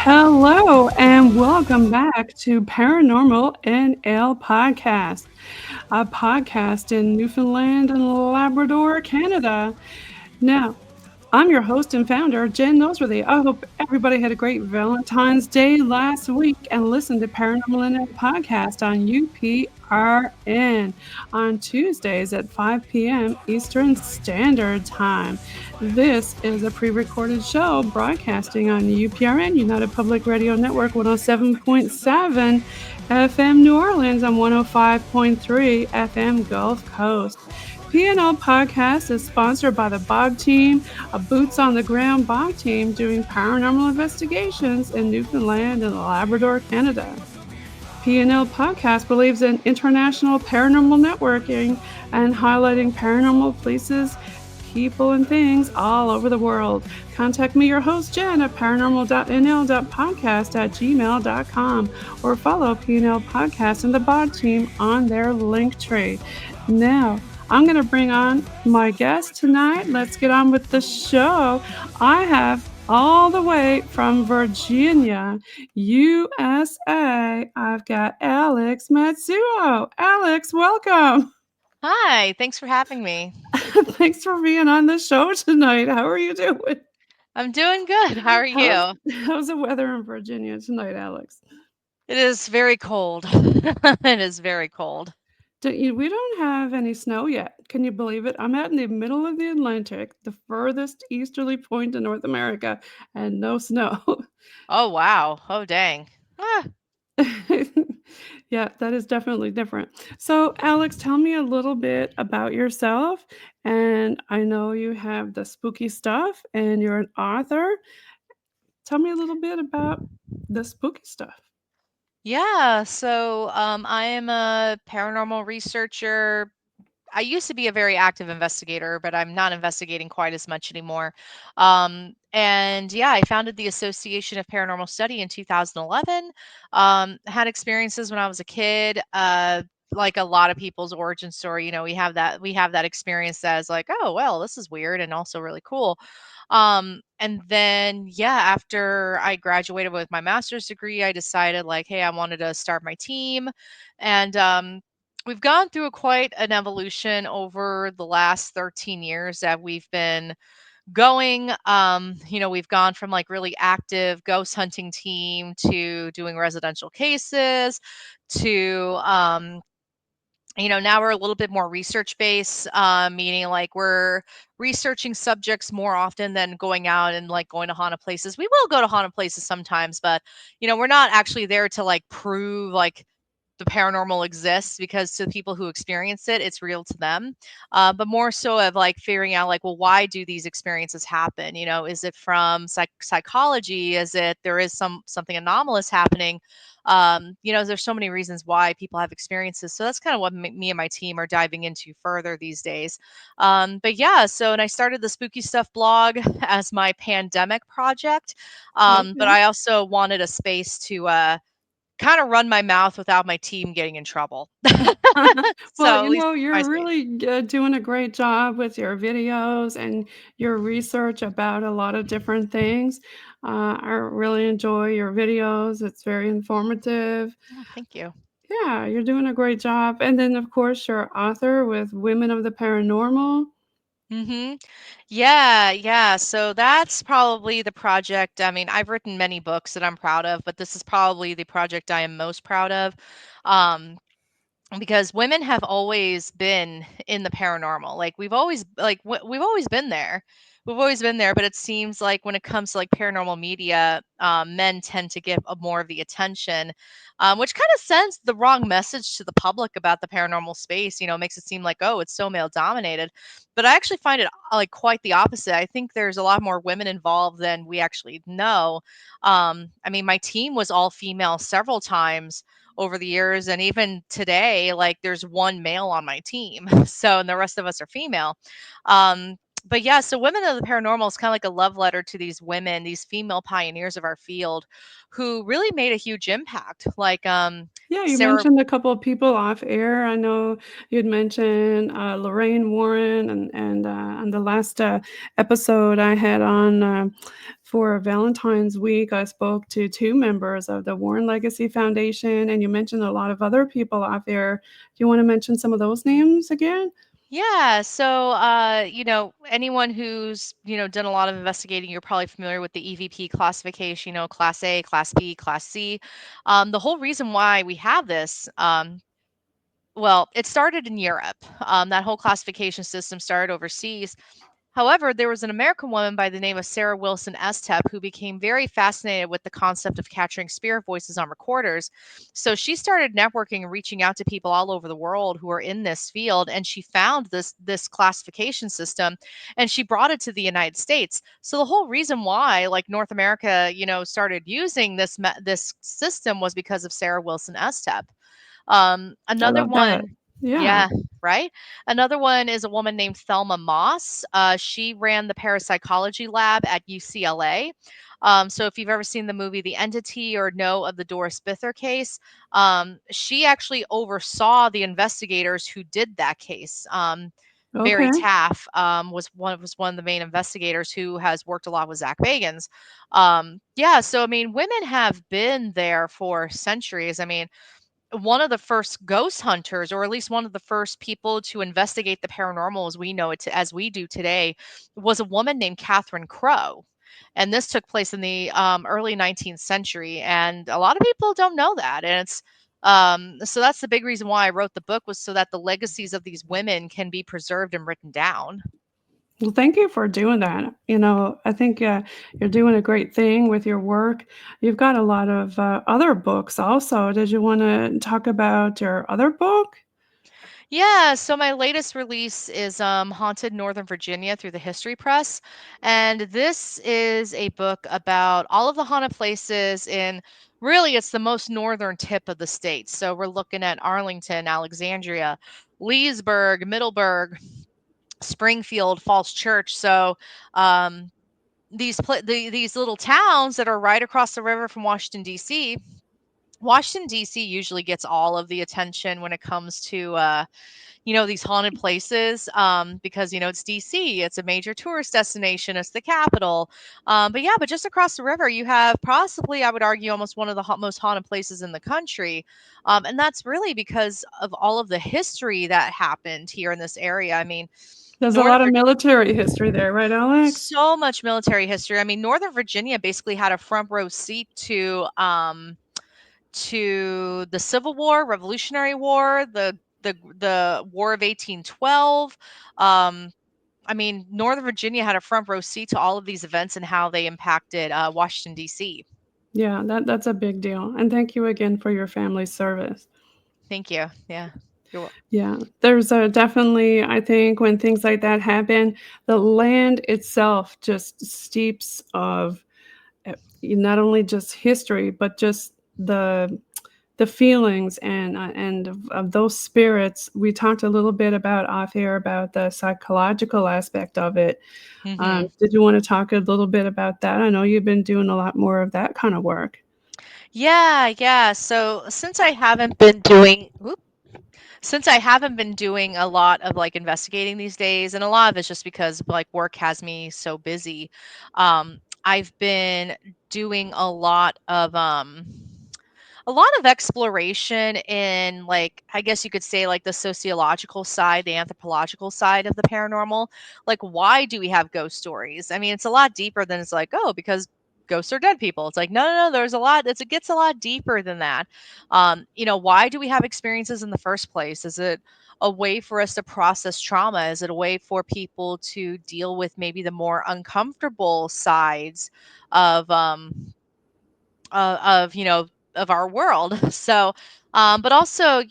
Hello and welcome back to Paranormal NL Podcast, a podcast in Newfoundland and Labrador, Canada. Now, I'm your host and founder, Jen Noseworthy. I hope everybody had a great Valentine's Day last week and listened to Paranormal NL Podcast on UPRN on Tuesdays at 5 p.m. Eastern Standard Time. This is a pre-recorded show broadcasting on UPRN, United Public Radio Network 107.7 FM New Orleans and 105.3 FM Gulf Coast. PNL Podcast is sponsored by the Bog Team, a boots-on-the-ground Bog team doing paranormal investigations in Newfoundland and Labrador, Canada. PNL Podcast believes in international paranormal networking and highlighting paranormal places, people, and things all over the world. Contact me, your host, Jen, at paranormal.nl.podcast@gmail.com or follow PNL Podcast and the Bog Team on their link tree. Now, I'm going to bring on my guest tonight. Let's get on with the show. I have all the way from Virginia, USA, I've got Alex Matsuo. Alex, welcome. Hi, thanks for having me. Thanks for being on the show tonight. How are you doing? I'm doing good. How are you? How's the weather in Virginia tonight, Alex? It is very cold. It is very cold. We don't have any snow yet. Can you believe it? I'm out in the middle of the Atlantic, the furthest easterly point in North America, and no snow. Oh, wow. Oh, dang. Ah. Yeah, that is definitely different. So, Alex, tell me a little bit about yourself. And I know you have the spooky stuff and you're an author. Tell me a little bit about the spooky stuff. Yeah, so I am a paranormal researcher. I used to be a very active investigator, but I'm not investigating quite as much anymore. And yeah, I founded the Association of Paranormal Study in 2011. Had experiences when I was a kid. Like a lot of people's origin story, we have that experience that is like, oh well, this is weird and also really cool. And then yeah, after I graduated with my master's degree, I decided like, hey, I wanted to start my team, and we've gone through quite an evolution over the last 13 years that we've been going. We've gone from like really active ghost hunting team to doing residential cases to now we're a little bit more research based, meaning like we're researching subjects more often than going out and like going to haunted places. We will go to haunted places sometimes, but we're not actually there to like prove like the paranormal exists, because to the people who experience it, it's real to them. But more so of like figuring out like, well, why do these experiences happen? Is it from psychology? Is it there is something anomalous happening? There's so many reasons why people have experiences. So that's kind of what me and my team are diving into further these days. But yeah, and I started the Spooky Stuff blog as my pandemic project. But I also wanted a space to kind of run my mouth without my team getting in trouble. Well, So at least my you're space. really doing a great job with your videos and your research about a lot of different things. I really enjoy your videos. It's very informative. Oh, thank you. Yeah, you're doing a great job. And then, of course, you're author with Women of the Paranormal. Mhm. Yeah, yeah. So that's probably the project. I mean, I've written many books that I'm proud of, but this is probably the project I am most proud of. Um, because women have always been in the paranormal. Like we've always been there. We've always been there, but it seems like when it comes to like paranormal media, men tend to give more of the attention, which kind of sends the wrong message to the public about the paranormal space. Makes it seem like, oh, it's so male dominated, but I actually find it like quite the opposite. I think there's a lot more women involved than we actually know. I mean, my team was all female several times over the years, and even today, like there's one male on my team, so and the rest of us are female. But yeah, so Women of the Paranormal is kind of like a love letter to these women, these female pioneers of our field, who really made a huge impact. Like Yeah, you Sarah. mentioned a couple of people off air. I know you'd mentioned Lorraine Warren, and on the last episode I had on for Valentine's week, I spoke to two members of the Warren Legacy Foundation, and you mentioned a lot of other people out there. Do you want to mention some of those names again? Yeah, so anyone who's, done a lot of investigating, you're probably familiar with the EVP classification, class A, class B, class C. The whole reason why we have this, well, it started in Europe. That whole classification system started overseas. However, there was an American woman by the name of Sarah Wilson Estep who became very fascinated with the concept of capturing spirit voices on recorders. So she started networking and reaching out to people all over the world who are in this field, and she found this classification system, and she brought it to the United States. So the whole reason why, like, North America, started using this system was because of Sarah Wilson Estep. I Another love that. one, Yeah. yeah, right? Another one is a woman named Thelma Moss. She ran the parapsychology lab at UCLA. So if you've ever seen the movie The Entity or know of the Doris Bither case, she actually oversaw the investigators who did that case. Barry Okay. Taff was one of the main investigators who has worked a lot with Zach Bagans. Yeah, so I mean, women have been there for centuries. I mean, one of the first ghost hunters, or at least one of the first people to investigate the paranormal as we know it, as we do today, was a woman named Catherine Crowe. And this took place in the early 19th century. And a lot of people don't know that. And so that's the big reason why I wrote the book, was so that the legacies of these women can be preserved and written down. Well, thank you for doing that. I think you're doing a great thing with your work. You've got a lot of other books also. Did you want to talk about your other book? Yeah, so my latest release is Haunted Northern Virginia through the History Press. And this is a book about all of the haunted places in, really, it's the most northern tip of the state. So we're looking at Arlington, Alexandria, Leesburg, Middleburg, Springfield, Falls Church. So um, these little towns that are right across the river from Washington, D.C. Washington, D.C. usually gets all of the attention when it comes to these haunted places, because, it's DC, it's a major tourist destination, it's the capital. But just across the river, you have possibly, I would argue, almost one of the most haunted places in the country. And that's really because of all of the history that happened here in this area. I mean, There's a Northern lot of military history there, right, Alex? so much military history. I mean, Northern Virginia basically had a front row seat to the Civil War, Revolutionary War, the War of 1812. Um, I mean, Northern Virginia had a front row seat to all of these events and how they impacted Washington, D.C. Yeah, that's a big deal. And thank you again for your family service. Thank you. Yeah. You're Yeah, there's a definitely, I think when things like that happen, the land itself just steeps of not only just history, but just the feelings and of those spirits. We talked a little bit about off air about the psychological aspect of it. welcome. Did you want to talk a little bit about that? I know you've been doing a lot more of that kind of work. Yeah, yeah. So since I haven't been doing a lot of like investigating these days, and a lot of it's just because like work has me so busy. I've been doing a lot of exploration in, like, I guess you could say, like, the sociological side, the anthropological side of the paranormal. Like, why do we have ghost stories? I mean, it's a lot deeper than, it's like, oh, because ghosts are dead people. It's like, no, no, no, there's a lot. It gets a lot deeper than that. Why do we have experiences in the first place? Is it a way for us to process trauma? Is it a way for people to deal with maybe the more uncomfortable sides of of our world? So, but also,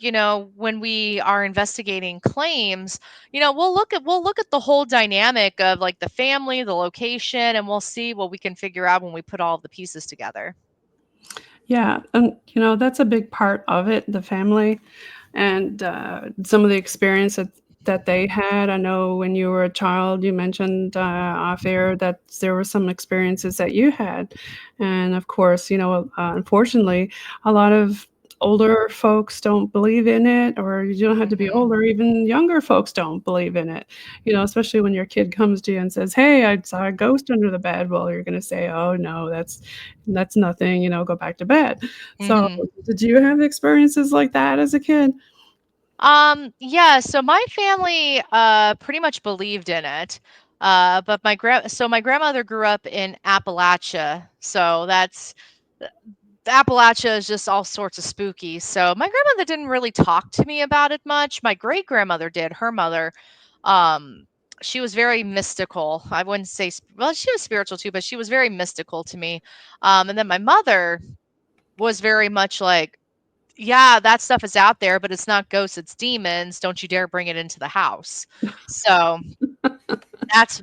when we are investigating claims, we'll look at the whole dynamic of, like, the family, the location, and we'll see what we can figure out when we put all of the pieces together. Yeah, and that's a big part of it, the family and some of the experience that they had. I know when you were a child, you mentioned off air that there were some experiences that you had, and of course, unfortunately, a lot of older folks don't believe in it, or you don't have to be Mhm. older, even younger folks don't believe in it, especially when your kid comes to you and says, "Hey, I saw a ghost under the bed." Well, you're gonna say, "Oh, no, that's nothing, go back to bed." So, Mhm. did you have experiences like that as a kid? Yeah, so my family pretty much believed in it. But my grandmother grew up in Appalachia. So that's uh, Appalachia is just all sorts of spooky. So my grandmother didn't really talk to me about it much. My great grandmother did, her mother. Um she was very mystical. I wouldn't say well, she was spiritual too, but she was very mystical to me. And then my mother was very much like, yeah, that stuff is out there, but it's not ghosts, it's demons. Don't you dare bring it into the house. So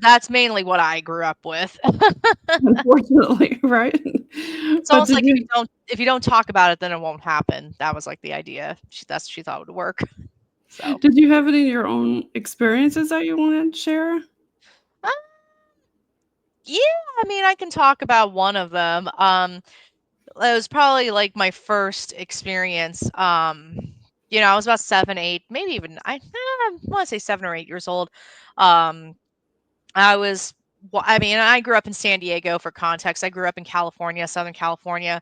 that's mainly what I grew up with. Unfortunately, right? It's But almost did like you if you don't talk about it, then it won't happen. That was like the idea. She thought would work. So did you have any of your own experiences that you wanted to share? uh, yeah, I mean, I can talk about one of them. It was probably like my first experience. I was about 7, 8, maybe even I want to say 7 or 8 years old. Um, I was I mean, I grew up in San Diego for context. I grew up in California, Southern California.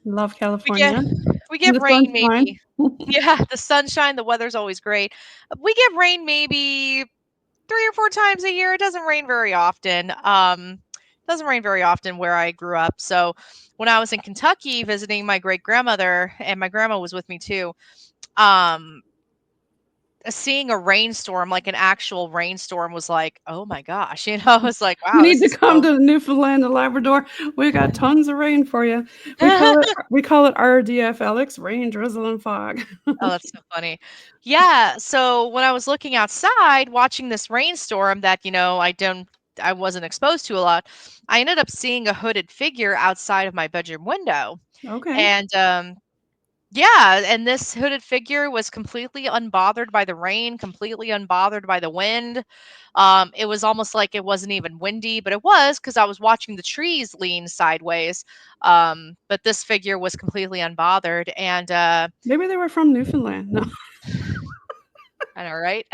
Love We get California. we And get the rain sunshine. maybe. Yeah, the sunshine, the weather's always great. We get rain maybe 3 or 4 times a year. It doesn't rain very often. Doesn't rain very often where I grew up. So when I was in Kentucky visiting my great grandmother, and my grandma was with me too, um, seeing a rainstorm, like an actual rainstorm, was like, "Oh my gosh," I was like, You "Wow, need this to is come so." to Newfoundland and Labrador. We got tons of rain for you. We call it RDF, Alex, rain, drizzle, and fog. Oh, that's so funny. Yeah, so when I was looking outside watching this rainstorm that, I wasn't exposed to a lot, I ended up seeing a hooded figure outside of my bedroom window. Okay. And yeah, and this hooded figure was completely unbothered by the rain, completely unbothered by the wind. It was almost like it wasn't even windy, but it was because I was watching the trees lean sideways. But this figure was completely unbothered, and Maybe they were from Newfoundland. No. I know, right?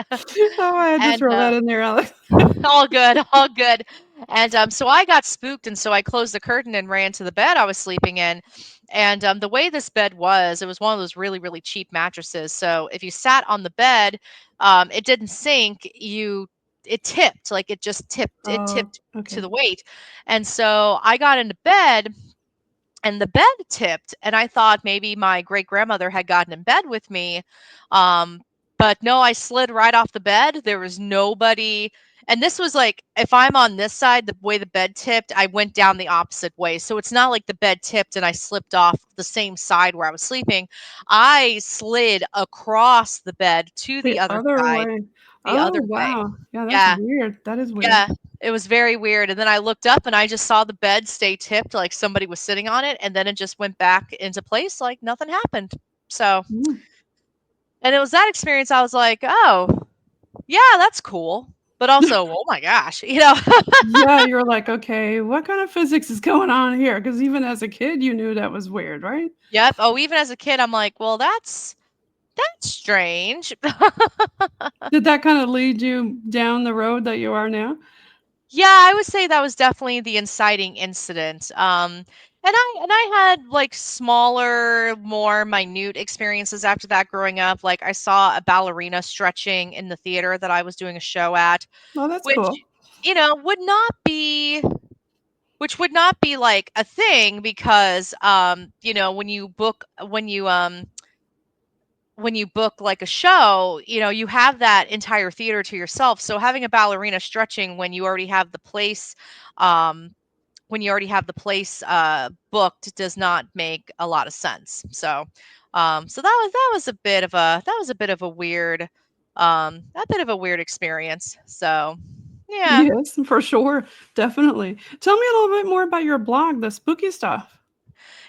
Oh, I had to And throw that in there, Alex. all good, all good. And so I got spooked, and so I closed the curtain and ran to the bed I was sleeping in. And the way this bed was, it was one of those really, really cheap mattresses. So if you sat on the bed, it didn't sink. It tipped, like it Oh, tipped to okay. the weight. And so I got into bed, and the bed tipped, and I thought maybe my great grandmother had gotten in bed with me. um but no, I slid right off the bed. There was nobody, and this was like, if I'm on this side, the way the bed tipped, I went down the opposite way. So it's not like the bed tipped and I slipped off the same side where I was sleeping. I slid across the bed to the The other other side, way. the Oh, other way. wow. Yeah, that's Yeah. weird. That is weird. Yeah, it was very weird, and then I looked up and I just saw the bed stay tipped like somebody was sitting on it, and then it just went back into place like nothing happened. So, Mm. and it was that experience I was like, "Oh, yeah, that's cool." But also, "Oh my gosh," Yeah, you're like, "Okay, what kind of physics is going on here?" Because even as a kid, you knew that was weird, right? Yep. Oh, even as a kid, I'm like, "Well, that's strange." Did that kinda lead you down the road that you are now? Yeah, I would say that was definitely the inciting incident. And I had like smaller, more minute experiences after that growing up. Like I saw a ballerina stretching in the theater that I was doing a show at, Oh, that's which, cool. would not be like a thing because when you book like a show, you have that entire theater to yourself. So having a ballerina stretching um, when you already have the place booked does not make a lot of sense. So that was a bit of a weird experience. So yeah. Yes, for sure, definitely. Tell me a little bit more about your blog, the spooky stuff.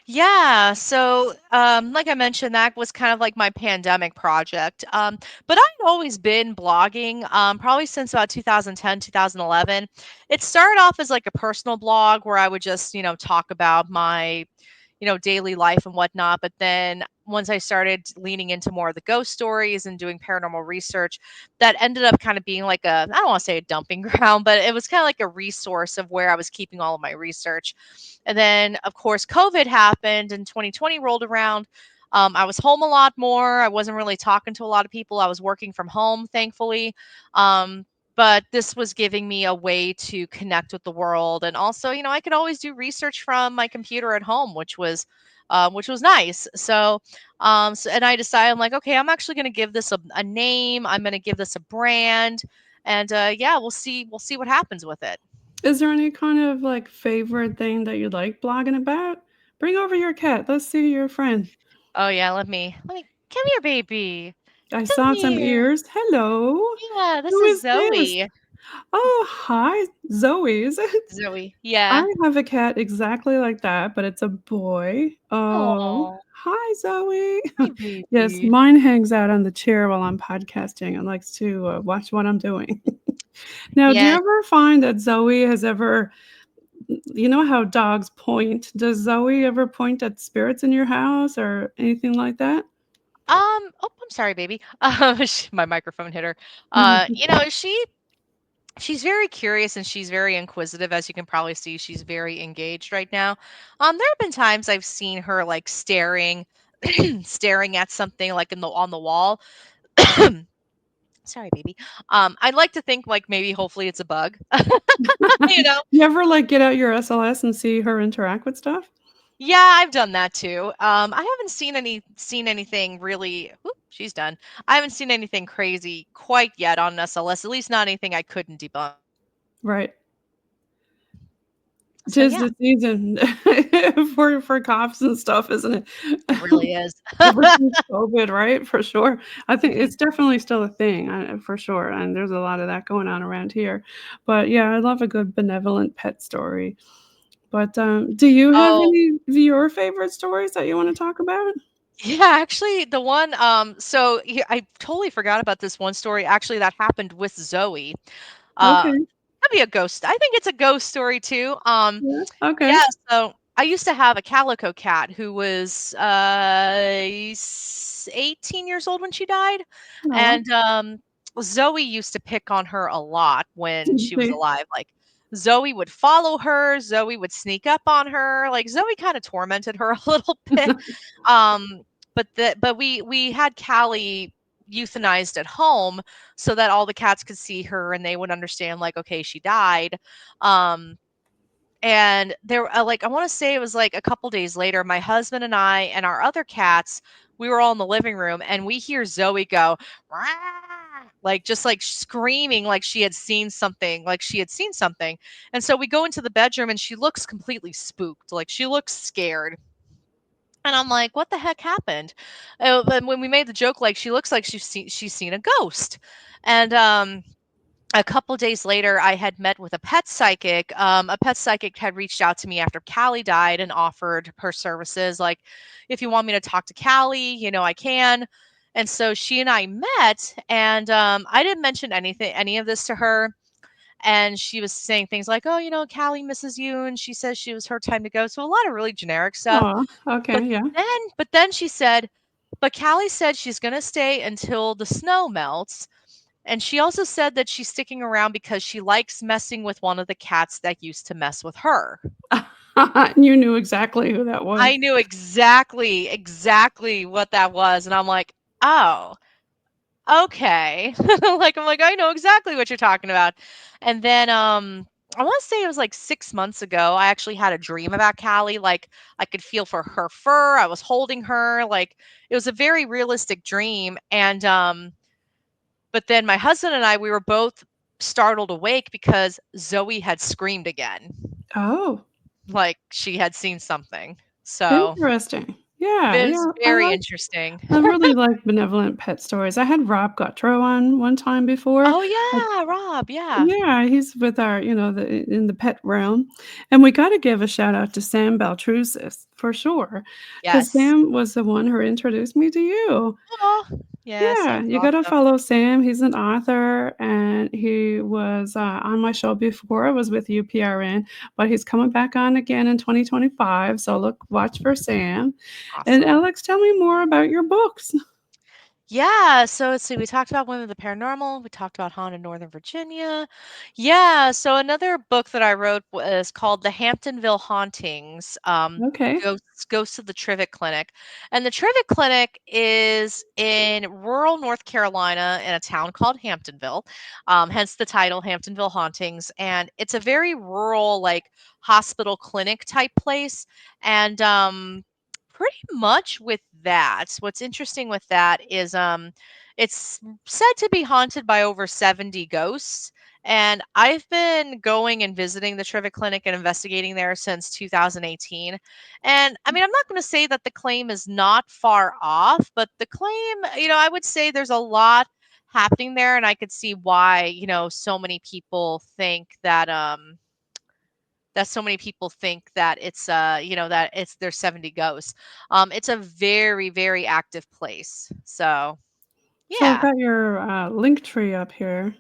Yeah, so, like I mentioned, that was kind of like my pandemic project. But I'd always been blogging, probably since about 2010, 2011. It started off as like a personal blog where I would just, talk about my, daily life and whatnot. But then once I started leaning into more of the ghost stories and doing paranormal research, that ended up kind of being like a, I don't want to say a dumping ground, but it was kind of like a resource of where I was keeping all of my research. And then, of course, COVID happened and 2020 rolled around. I was home a lot more. I wasn't really talking to a lot of people. I was working from home, thankfully. Um, but this was giving me a way to connect with the world. And also, I could always do research from my computer at home, which was nice. And I decided, I'm like, okay, I'm actually going to give this a name. I'm going to give this a brand, and yeah, we'll see what happens with it. Is there any kind of like favorite thing that you like blogging about? Bring over your cat. Let's see your friend. Oh yeah, let me come here, baby. I Come saw some here. ears. Hello. Yeah, this Who is is this? Zoe. Oh, hi, Zoe's. Zoe. I Yeah. have a cat exactly like that, but it's a boy. Oh, Oh, hi, Zoe. hi, Yes, baby. mine hangs out on the chair while I'm podcasting and likes to watch what I'm doing. Now, do you Yeah. ever find that Zoe has ever, you know how dogs point? Does Zoe ever point at spirits in your house or anything like that? Oh, I'm sorry, baby. My microphone hit her. Mhm. She's very curious and she's very inquisitive, as you can probably see. She's very engaged right now. There have been times I've seen her like staring, staring at something like in the on the wall. Sorry, baby. I'd like to think like maybe hopefully it's a bug. you know? You ever like get out your SLS and see her interact with stuff? Yeah, I've done that too. I haven't seen anything really. Oop, she's done. I haven't seen anything crazy quite yet on SLS. At least not anything I couldn't debunk. Right. So 'Tis yeah, the season for coughs and stuff, isn't it? it really is. Ever since COVID, right? For sure. I think Mhm. it's definitely still a thing, for sure, and there's a lot of that going on around here. But, yeah, I love a good benevolent pet story. But, do you have Oh, any of your favorite stories that you wanna talk about? yeah, actually, the one, I totally forgot about this one story actually that happened with Zoe. Okay. That'd be a ghost. I think it's a ghost story too. Yeah, okay. Yeah, so I used to have a calico cat who was 18 years old when she died, Aw. and Zoe used to pick on her a lot when Did she was she? alive. Like Zoe would follow her, Zoe would sneak up on her. Like Zoe kind of tormented her a little bit. Um, but we had Callie euthanized at home so that all the cats could see her and they would understand like okay she died. Um and there like I want to say it was like a couple days later, my husband and I and our other cats, we were all in the living room and we hear Zoe go "Rah!" like just like screaming like she had seen something. And so we go into the bedroom and she looks completely spooked, like she looks scared. And I'm like, what the heck happened? And when we made the joke, like she looks like she's seen a ghost. And a couple days later, I had met with a pet psychic. A pet psychic had reached out to me after Callie died and offered her services. Like, if you want me to talk to Callie, I can. And so she and I met, and I didn't mention any of this to her. And she was saying things like, "Oh, Callie misses you," and she says she was her time to go. So a lot of really generic stuff. Aw, okay, But yeah. then she said, "But Callie said she's gonna stay until the snow melts." And she also said that she's sticking around because she likes messing with one of the cats that used to mess with her. You knew exactly who that was. I knew exactly what that was, and I'm like, "Oh, okay." I'm like, "I know exactly what you're talking about." And then, I wanna say it was, like, 6 months ago, I actually had a dream about Callie, like, I could feel for her fur, I was holding her, like, it was a very realistic dream, and, but then my husband and I, we were both startled awake because Zoe had screamed again, Oh, like she had seen something. So interesting. Yeah, it yeah, was very interesting. I really like benevolent pet stories. I had Rob Guttrow on one time before. Oh I yeah, Rob. Yeah. Yeah, he's with our, in the pet realm, and we gotta give a shout out to Sam Baltrusis for sure. Because Yes. Sam was the one who introduced me to you. Oh, yeah, Yeah, Sam's you gotta awesome. follow Sam. He's an author, and he was, on my show before. I was with UPRN, but he's coming back on again in 2025, so watch for Sam. And Awesome. Alex, tell me more about your books. Yeah, so let's see, we talked about Women of the Paranormal, we talked about Haunted Northern Virginia. Yeah, so another book that I wrote was called The Hamptonville Hauntings, Okay. Ghosts of the Trivet Clinic. And the Trivet Clinic is in rural North Carolina in a town called Hamptonville, hence the title Hamptonville Hauntings. And it's a very rural, like hospital clinic type place. And pretty much with that, what's interesting with that is it's said to be haunted by over 70 ghosts. And I've been going and visiting the Trivet Clinic and investigating there since 2018. And I mean, I'm not going to say that the claim is not far off, but the claim, I would say there's a lot happening there. And I could see why, so many people think that so many people think that it's that it's there's 70 ghosts. It's a very, very active place. So So I've yeah. got your, link tree up here.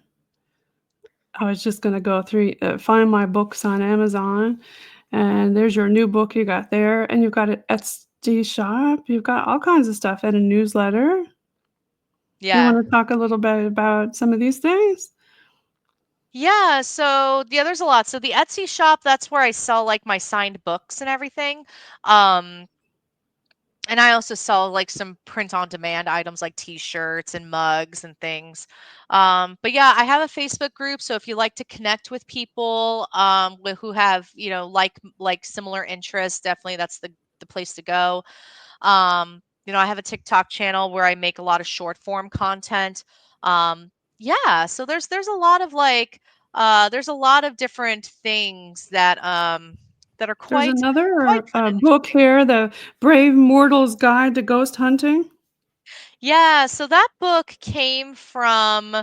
I was just gonna go through find my books on Amazon, and there's your new book you got there, and you've got an Etsy shop, you've got all kinds of stuff and a newsletter. You Yeah. wanna talk a little bit about some of these things? Yeah, so yeah, there's a lot. So the Etsy shop, that's where I sell like my signed books and everything. Um and I also sell like some print on demand items like t-shirts and mugs and things. But yeah, I have a Facebook group, so if you like to connect with people who have, like similar interests, definitely that's the place to go. I have a TikTok channel where I make a lot of short form content. Yeah, so there's a lot of there's a lot of different things that are There's quite another, fun and book here, The Brave Mortal's Guide to Ghost Hunting. Yeah, so that book came from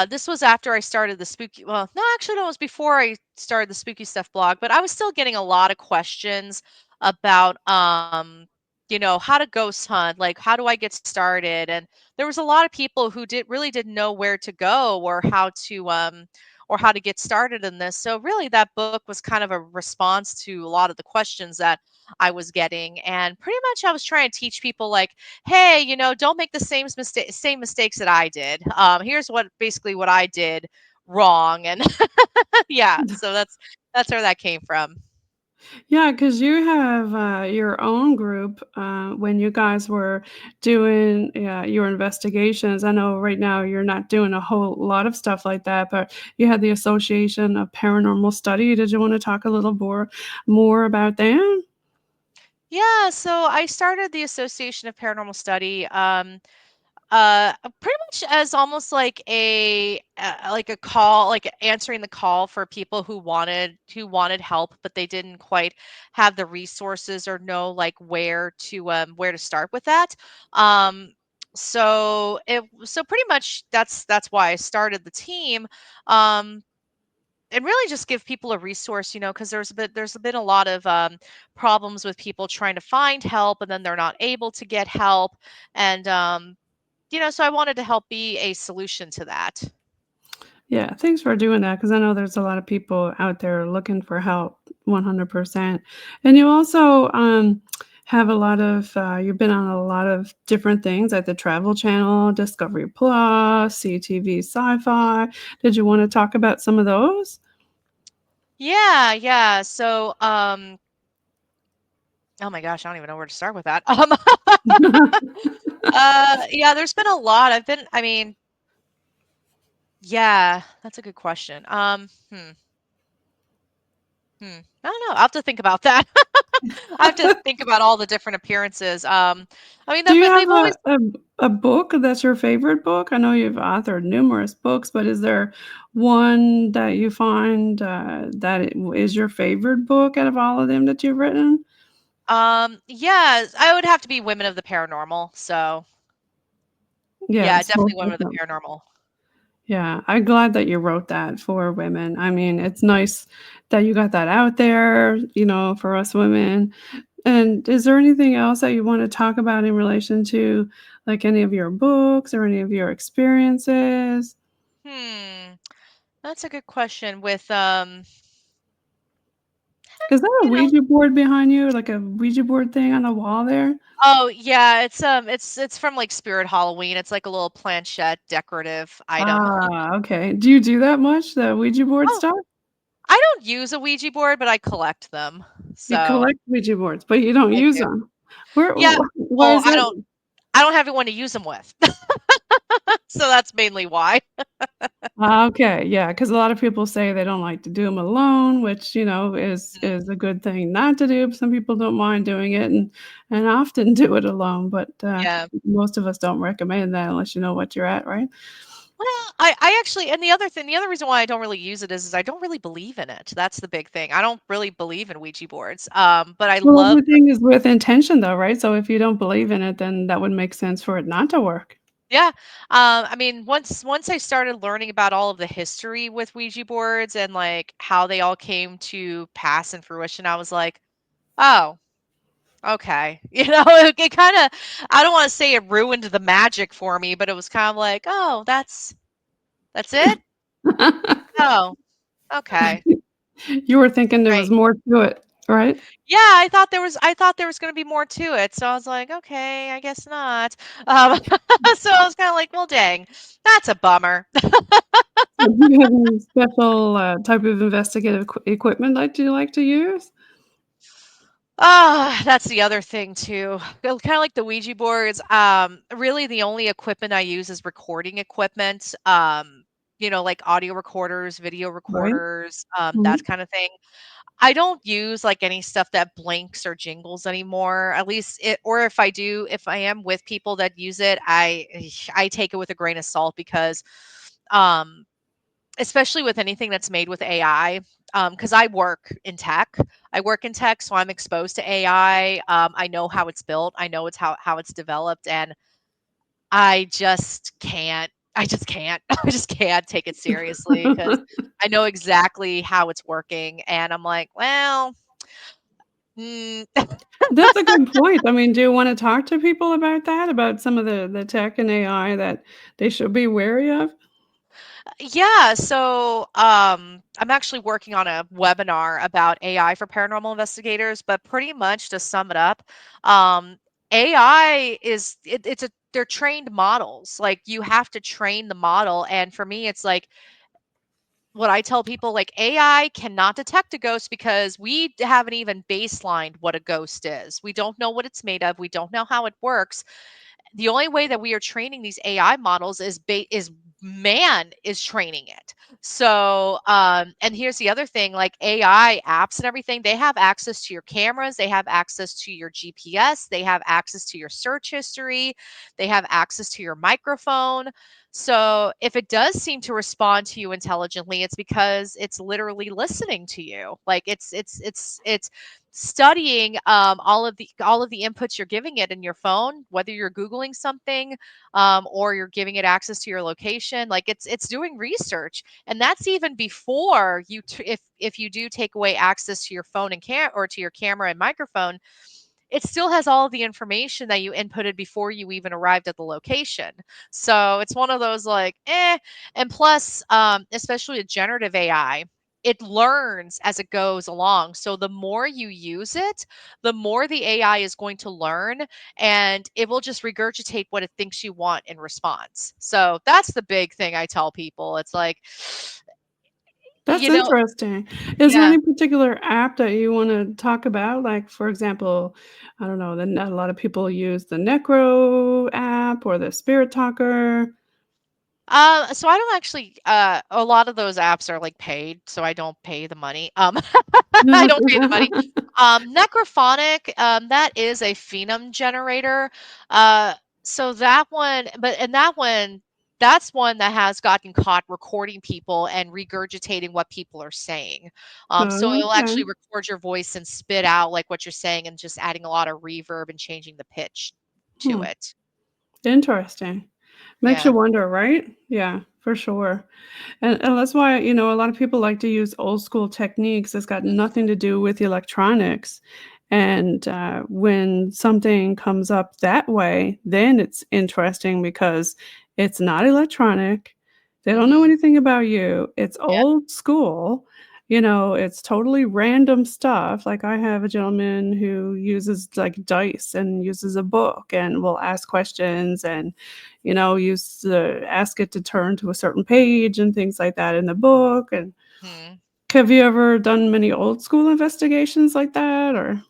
this was after I started the spooky no, actually no, it was before I started the spooky stuff blog, but I was still getting a lot of questions about how to ghost hunt, like how do I get started? And there was a lot of people who didn't know where to go or how to get started in this. So really that book was kind of a response to a lot of the questions that I was getting. And pretty much I was trying to teach people like, hey, don't make the same mistakes that I did. Here's what I did wrong. And yeah, so that's where that came from. Yeah, because you have, your own group, when you guys were doing, your investigations. I know right now you're not doing a whole lot of stuff like that, but you had the Association of Paranormal Study. Did you wanna talk a little more about them? Yeah, so I started the Association of Paranormal Study. Pretty much as almost like a call, like answering the call for people who wanted help, but they didn't quite have the resources or know like where to start with that. Um, so pretty much that's why I started the team. Um, and really just give people a resource, because there's been a lot of problems with people trying to find help and then they're not able to get help. And so I wanted to help be a solution to that. Yeah, thanks for doing that because I know there's a lot of people out there looking for help 100%. And you also have a lot of, you've been on a lot of different things like the Travel Channel, Discovery Plus, CTV Sci Fi. Did you want to talk about some of those? Yeah, yeah. So, oh my gosh, I don't even know where to start with that. Yeah, there's been a lot. I mean, yeah, that's a good question. I don't know. I'll have to think about that. I have to think about all the different appearances. I mean, Do you have they've always a book that's your favorite book? I know you've authored numerous books, but is there one that you find that is your favorite book out of all of them that you've written? yeah, I would have to be Women of the Paranormal. So, yeah, Yes, both definitely Women of of the them. Paranormal. Yeah, I'm glad that you wrote that for women. I mean, it's nice that you got that out there, for us women. And is there anything else that you want to talk about in relation to, like, any of your books or any of your experiences? Hmm, that's a good question with, Is that a you know Ouija board behind you? Like a Ouija board thing on the wall there? oh, yeah, it's from, like, Spirit Halloween. It's like a little planchette decorative item. Ah, okay. Do you do that much, the Ouija board Oh, stuff? I don't use a Ouija board, but I collect them. You So, collect Ouija boards, but you don't I use do. them. Where Yeah. why Well, is that? I don't have anyone to use them with. So that's mainly why. Ah, okay, yeah, because a lot of people say they don't like to do them alone, which, Mhm. is a good thing not to do. Some people don't mind doing it and often do it alone, but, Yeah. most of us don't recommend that unless you know what you're at, right? Well, I actually and the other reason why I don't really use it is I don't really believe in it. That's the big thing. I don't really believe in Ouija boards. But I Well, love everything is with intention though, right? So if you don't believe in it, then that would make sense for it not to work. yeah. I mean, once I started learning about all of the history with Ouija boards and like how they all came to pass and fruition, I was like, oh, okay. It kind of I don't want to say it ruined the magic for me, but it was kind of like, oh, that's it? Oh, okay. You were thinking there was Right. more to it, right? Yeah, I thought there was gonna be more to it, so I was like, "Okay, I guess not." So I was kinda like, "Well, dang, that's a bummer." So do you have any special, type of investigative equipment that you like to use? Ah, that's the other thing too. Kinda like the Ouija boards, really the only equipment I use is recording equipment, like audio recorders, video Right? recorders, that Mhm. kinda thing. I don't use, like, any stuff that blinks or jingles anymore, at least it or if I am with people that use it, I take it with a grain of salt because, um, especially with anything that's made with AI, because I work in tech. I work in tech, so I'm exposed to AI, I know how it's built, I know how it's developed, and I just can't. I just can't take it seriously because I know exactly how it's working, and I'm like, "Well, mm." That's a good point. I mean, do you wanna talk to people about that? About some of the tech and AI that they should be wary of? Yeah, so I'm actually working on a webinar about AI for paranormal investigators, but pretty much to sum it up, um, AI it's a they're trained models. Like you have to train the model, and for me, it's like what I tell people, like AI cannot detect a ghost because we haven't even baselined what a ghost is. We don't know what it's made of. We don't know how it works. The only way that we are training these AI models is man is training it. So, and here's the other thing, like AI apps and everything, they have access to your cameras, they have access to your GPS, they have access to your search history, they have access to your microphone. So, if it does seem to respond to you intelligently, it's because it's literally listening to you. Like it's studying all of the inputs you're giving it in your phone, whether you're googling something or you're giving it access to your location. Like it's doing research, and that's even before if you do take away access to your phone and or to your camera and microphone, it still has all of the information that you inputted before you even arrived at the location. So it's one of those like and plus especially with generative AI, it learns as it goes along. So the more you use it, the more the AI is going to learn, and it will just regurgitate what it thinks you want in response. So that's the big thing I tell people. It's like, That's you know, interesting. Is there yeah. any particular app that you wanna talk about? Like, for example, I don't know, a lot of people use the Necro app or the Spirit Talker. So I don't actually a lot of those apps are like paid, so I don't pay the money. I don't pay the money. Necrophonic, that is a phenom generator. Uh so that one, that's one that has gotten caught recording people and regurgitating what people are saying. So Oh, it'll okay. actually record your voice and spit out like what you're saying and just adding a lot of reverb and changing the pitch to Hmm, it. interesting. Makes Yeah. you wonder, right? Yeah, for sure. And that's why, a lot of people like to use old school techniques that's got nothing to do with electronics. And when something comes up that way, then it's interesting because it's not electronic. They don't know Mhm. anything about you. It's Yep. old school. It's totally random stuff. Like I have a gentleman who uses like dice and uses a book and will ask questions and, ask it to turn to a certain page and things like that in the book. And Mhm. have you ever done many old school investigations like that or?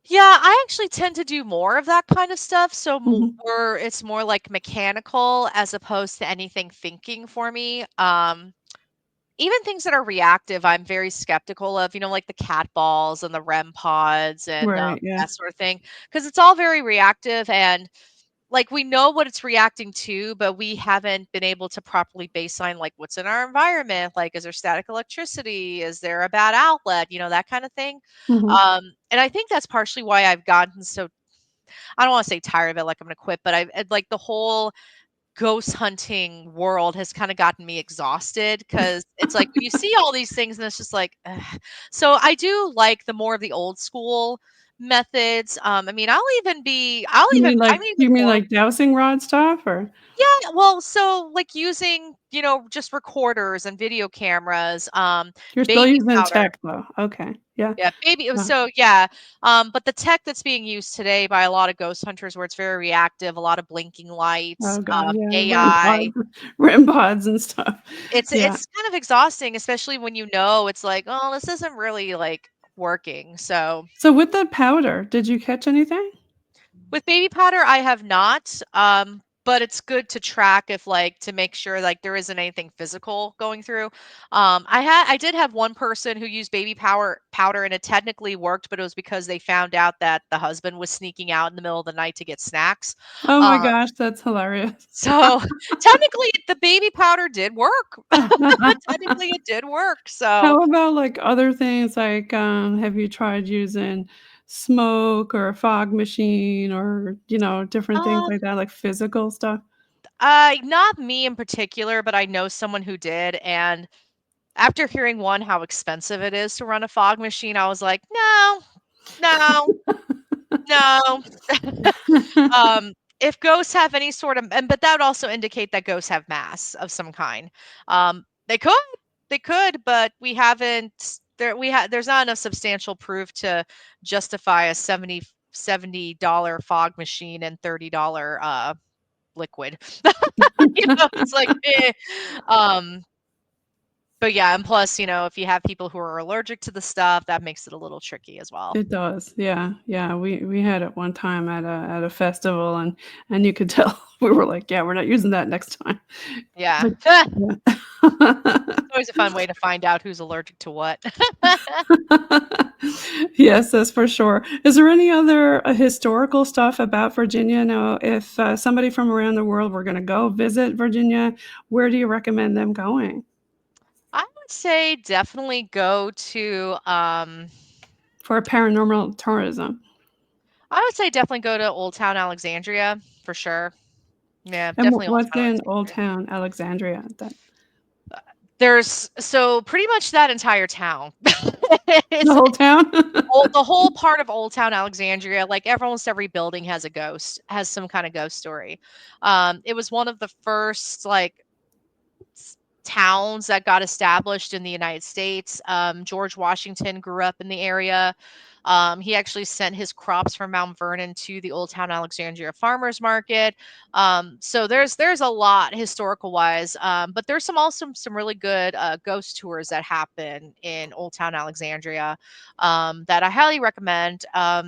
Yeah, I actually tend to do more of that kind of stuff, so Mhm. more it's more, like, mechanical as opposed to anything thinking for me. Even things that are reactive, I'm very skeptical of, like the cat balls and the REM pods and, Right, yeah. that sort of thing, because it's all very reactive and, like, we know what it's reacting to, but we haven't been able to properly baseline, like, what's in our environment, like, is there static electricity? Is there a bad outlet? That kind of thing. Mhm. And I think that's partially why I've gotten so I don't wanna say tired of it, like I'm gonna quit, but like, the whole ghost hunting world has kinda gotten me exhausted because it's like when you see all these things and it's just like, ugh. So I do like the more of the old school methods. I mean, I'm even You mean more like dowsing rod stuff or yeah, well, so, like, using, just recorders and video cameras, you're still baby using powder. tech though? Okay, yeah. Yeah, baby it was Uh, so yeah, but the tech that's being used today by a lot of ghost hunters where it's very reactive, a lot of blinking lights, oh god, yeah, REM AI. pods REM pods and stuff. It's Yeah. it's kind of exhausting, especially when it's like, "Oh, this isn't really, like, working." So, So with the powder, did you catch anything? with baby powder, I have not, but it's good to track if, like to make sure, like, there isn't anything physical going through. I did have one person who used baby powder, and it technically worked, but it was because they found out that the husband was sneaking out in the middle of the night to get snacks. Oh Um, my gosh, that's hilarious. so technically, the baby powder did work. Technically, it did work, so, How about, like, other things, like, have you tried using smoke or a fog machine or, different things um like that, like physical stuff? not me in particular, but I know someone who did, and after hearing, 1, how expensive it is to run a fog machine, I was like, "No, no, no." If ghosts have any sort of but that would also indicate that ghosts have mass of some kind. They could, but we haven't there's not enough substantial proof to justify a $70 fog machine and $30, liquid. It's like, eh. Um But yeah, and plus, if you have people who are allergic to the stuff, that makes it a little tricky as well. It does, yeah, yeah, we had it one time at a festival, and you could tell we were like, "Yeah, we're not using that next time." Yeah. But It's yeah. always a fun way to find out who's allergic to what. Yes, that's for sure. Is there any other, historical stuff about Virginia? Now, if, somebody from around the world were gonna go visit Virginia, where do you recommend them going I would say definitely go to, for paranormal tourism? I would say definitely go to Old Town Alexandria for sure. Yeah, And definitely Old what's Town in Old Alexandria. Town Alexandria that There's so pretty much that entire town. the It's whole town? the whole part of Old Town Alexandria, like almost every building has a ghost, has some kind of ghost story. It was one of the first like towns that got established in the United States. George Washington grew up in the area. He actually sent his crops from Mount Vernon to the Old Town Alexandria Farmers Market. So there's a lot historical wise, but there's some really good ghost tours that happen in Old Town Alexandria that I highly recommend. I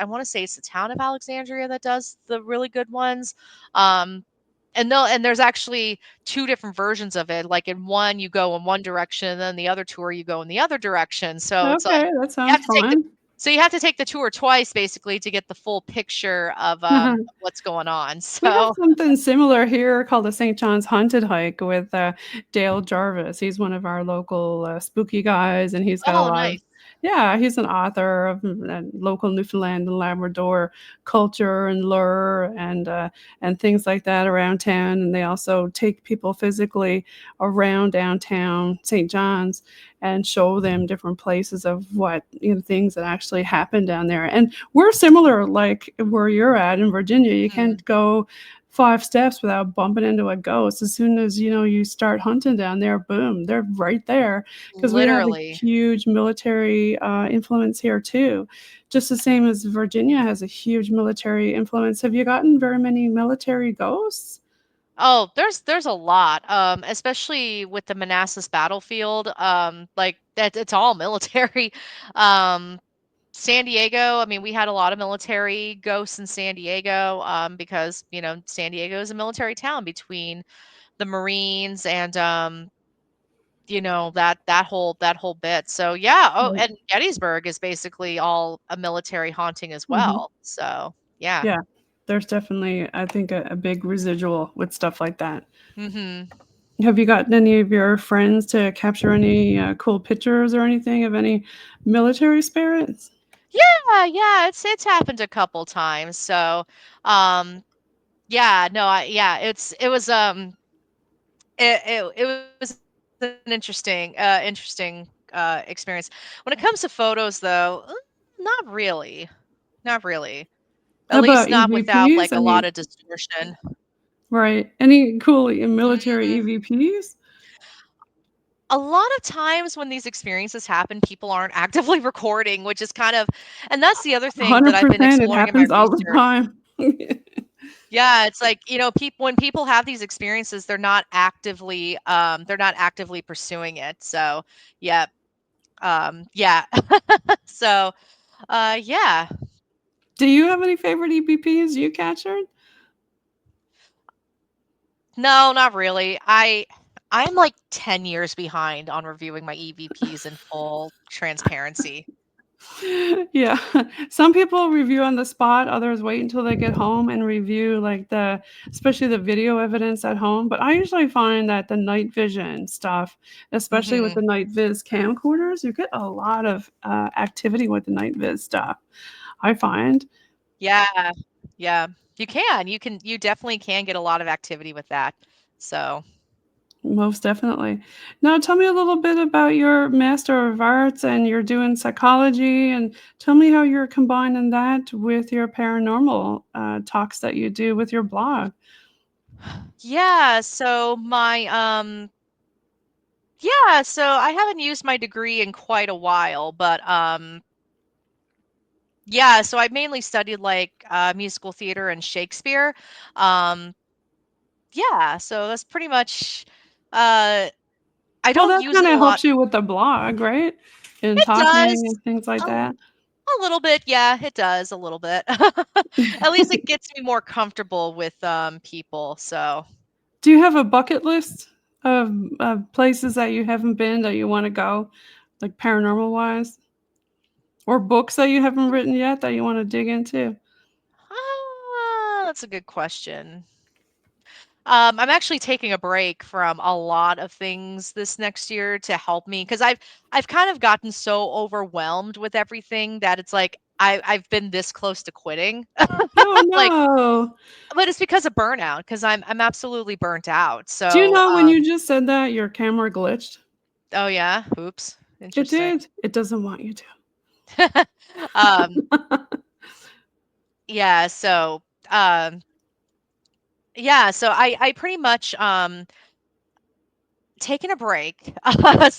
want to say it's the town of Alexandria that does the really good ones. Um, and there's actually 2 different versions of it. Like, in one, you go in one direction, and then the other tour, you go in the other direction. So it's like Okay, that you have sounds to take the fun. you have to take the tour twice basically to get the full picture of what's going on. We have So something similar here called the St. John's Haunted Hike with, Dale Jarvis. He's one of our local, spooky guys, and he's got a oh, lot of nice. Yeah, he's an author of local Newfoundland and Labrador culture and lore and things like that around town. And they also take people physically around downtown St. John's and show them different places of what things that actually happen down there. And we're similar, like where you're at in Virginia. You Mhm. can't go 5 steps without bumping into a ghost. As soon as you start hunting down there, boom, they're right there because we have a Literally. huge military influence here too. Just the same as Virginia has a huge military influence. Have you gotten very many military ghosts? Oh, there's a lot, especially with the Manassas battlefield. Like that, it's all military. Um, San Diego, I mean, we had a lot of military ghosts in San Diego, because San Diego is a military town between the Marines and that whole bit. So yeah. Oh, Right. and Gettysburg is basically all a military haunting as Hmm. well. So yeah. Yeah, there's definitely, I think, a big residual with stuff like that. Hmm. Have you gotten any of your friends to capture any cool pictures or anything of any military spirits? Yeah, yeah, it's happened a couple times. So, um, yeah, no, yeah, it was an interesting experience. When it comes to photos, though, not really, not really. How At least about not without EVPs? like a lot of distortion. Right. Any cool military Mm, EVPs? a lot of times when these experiences happen, people aren't actively recording, which is kind of, and that's the other thing that I've been 100%. It exploring in my happens all the research. time. Yeah, it's like, people when people have these experiences, they're not actively pursuing it. So, yeah. Yeah. So, yeah. Do you have any favorite EVPs you captured? No, not really. I'm like 10 years behind on reviewing my EVPs in full transparency. Yeah. Some people review on the spot, others wait until they get home and review like especially the video evidence at home. But I usually find that the night vision stuff, especially with Mhm. the night viz camcorders, you get a lot of activity with the night viz stuff, I find. Yeah. Yeah. You definitely can get a lot of activity with that. So, Most definitely. Now, tell me a little bit about your Master of Arts and you're doing psychology, and tell me how you're combining that with your paranormal talks that you do with your blog. yeah, so I haven't used my degree in quite a while, but yeah, so I mainly studied like musical theater and Shakespeare. Um, yeah, so that's pretty much uh I Well, don't that use kind it a of lot. helps you with the blog, right? In It does talking and things like a, that. a little bit, yeah, it does a little bit. At least it gets me more comfortable with people. So, Do you have a bucket list of places that you haven't been that you want to go, like paranormal wise, or books that you haven't written yet that you want to dig into? that's a good question. I'm actually taking a break from a lot of things this next year to help me because I've kind of gotten so overwhelmed with everything that it's like I've been this close to quitting. Oh Like, no. but it's because of burnout because I'm absolutely burnt out. Do you So, know when you just said that your camera glitched? oh yeah, oops, It interesting. did. It doesn't want you um, to. yeah, um, so I pretty much taking a break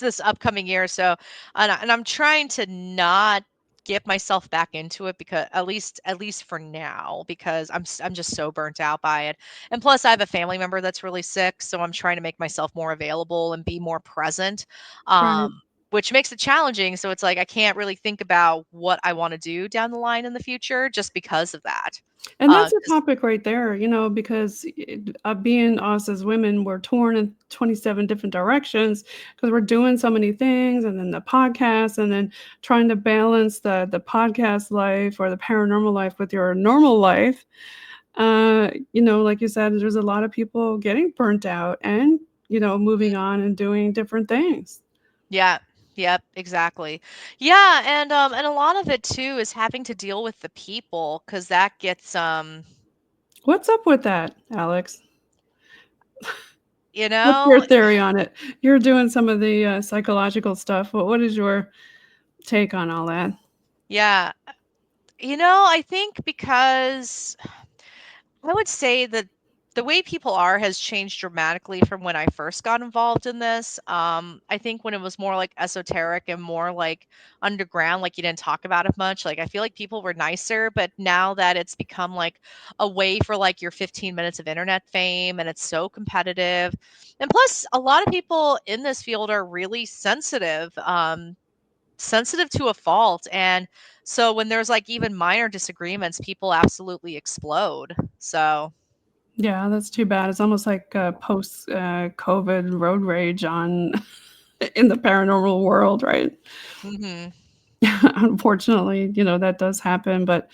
this upcoming year. So, and I'm trying to not get myself back into it because at least for now because I'm just so burnt out by it. And plus I have a family member that's really sick, so I'm trying to make myself more available and be more present. Right. Which makes it challenging. So it's like I can't really think about what I want to do down the line in the future just because of that. And that's a 'Cause topic right there, because being us as women, we're torn in 27 different directions because we're doing so many things, and then the podcast, and then trying to balance the podcast life or the paranormal life with your normal life. Like you said, there's a lot of people getting burnt out and moving on and doing different things. yeah. Yep, exactly. Yeah, and a lot of it too is having to deal with the people because that gets What's up with that, Alex? you What's your know, theory on it? You're doing some of the psychological stuff. What is your take on all that? yeah. I think because I would say that the way people are has changed dramatically from when I first got involved in this. I think when it was more like esoteric and more like underground, like you didn't talk about it much. Like I feel like people were nicer, but now that it's become like a way for like your 15 minutes of internet fame and it's so competitive. And plus, a lot of people in this field are really sensitive to a fault. And so when there's like even minor disagreements, people absolutely explode. So, Yeah, that's too bad. It's almost like post COVID road rage on in the paranormal world, right? mhm. Unfortunately, that does happen, but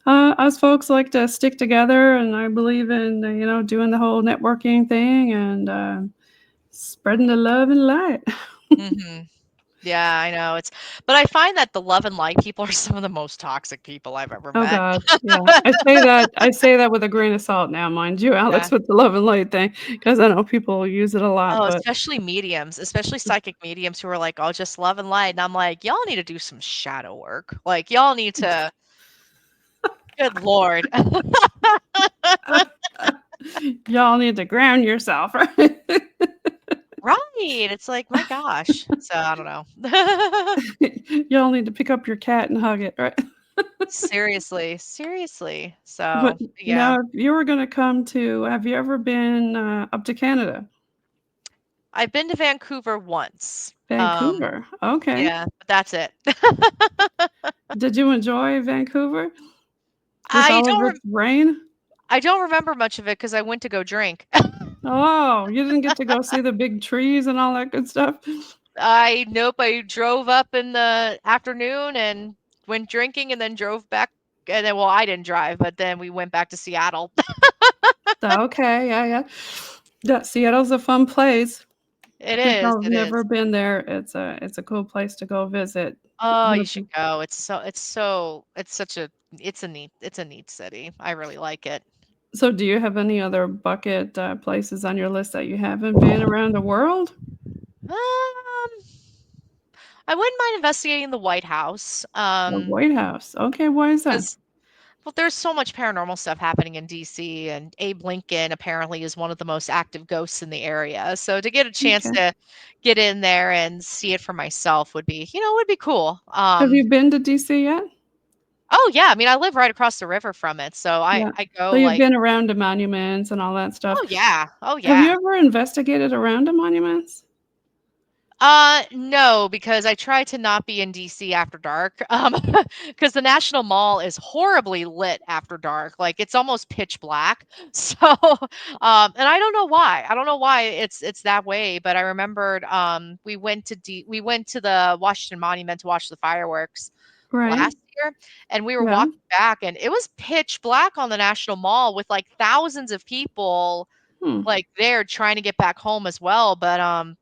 us folks like to stick together, and I believe in doing the whole networking thing and spreading the love and light. Mhm. Yeah, I know. But I find that the love and light people are some of the most toxic people I've ever Oh met. God, yeah. I say that with a grain of salt now, mind you, Yeah. Alex, with the love and light thing, because I know people use it a lot, Oh, but especially mediums, especially psychic mediums who are like, "Oh, just love and light." And I'm like, "Y'all need to do some shadow work. Like, y'all need to good lord." y'all need to ground yourself, right? Right. It's like, my gosh. So, I don't know. Y'all need to pick up your cat and hug it, right? Seriously, seriously. But So, yeah. now, if you were gonna come to have you ever been, up to Canada? I've been to Vancouver once. Vancouver, okay. Yeah, but that's it. Did you enjoy Vancouver with I all of don't its rain? I don't remember much of it because I went to go drink. Oh, you didn't get to go see the big trees and all that good stuff? I drove up in the afternoon and went drinking and then drove back and then well, I didn't drive, but then we went back to Seattle. Okay, yeah, yeah. Yeah, Seattle's a fun place. It If is, y'all have it is. never been there, it's a cool place to go visit. Oh, One you of should the go. It's such a it's a neat city. I really like it. So do you have any other bucket, places on your list that you haven't been around the world? Um, I wouldn't mind investigating the White House. The White House. Okay, why is that? Because well, there's so much paranormal stuff happening in DC, and Abe Lincoln apparently is one of the most active ghosts in the area. So to get a chance Okay. to get in there and see it for myself would be cool. Have you been to DC yet? Oh yeah, I mean I live right across the river from it, so I Yeah. I So go you've like, been around the monuments and all that stuff. oh yeah, oh Have you yeah. ever investigated around the monuments? No, because I try to not be in DC after dark. Because the National Mall is horribly lit after dark. Like it's almost pitch black. So, and I don't know why. I don't know why it's that way. But I remembered, we went to the Washington Monument to watch the fireworks Right. last year, and we were Yeah. walking back, and it was pitch black on the National Mall with like thousands of people Hmm. like, they're trying to get back home as well, but,